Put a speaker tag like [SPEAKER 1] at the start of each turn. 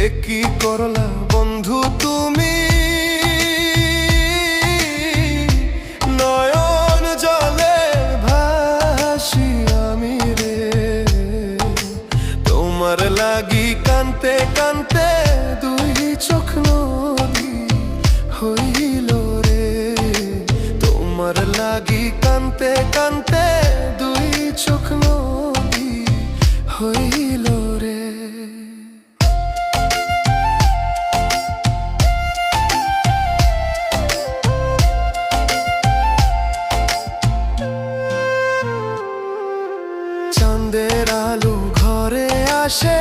[SPEAKER 1] কি করলা বন্ধু তুমি, নয়ন জলে ভাসি আমি রে। তোমার লাগি কানতে কানতে দুই চোখ নদী হইল রে। তোমার লাগি কানতে কানতে দুই চোখ নদী হইল রে। চাঁদের আলো ঘরে আসে,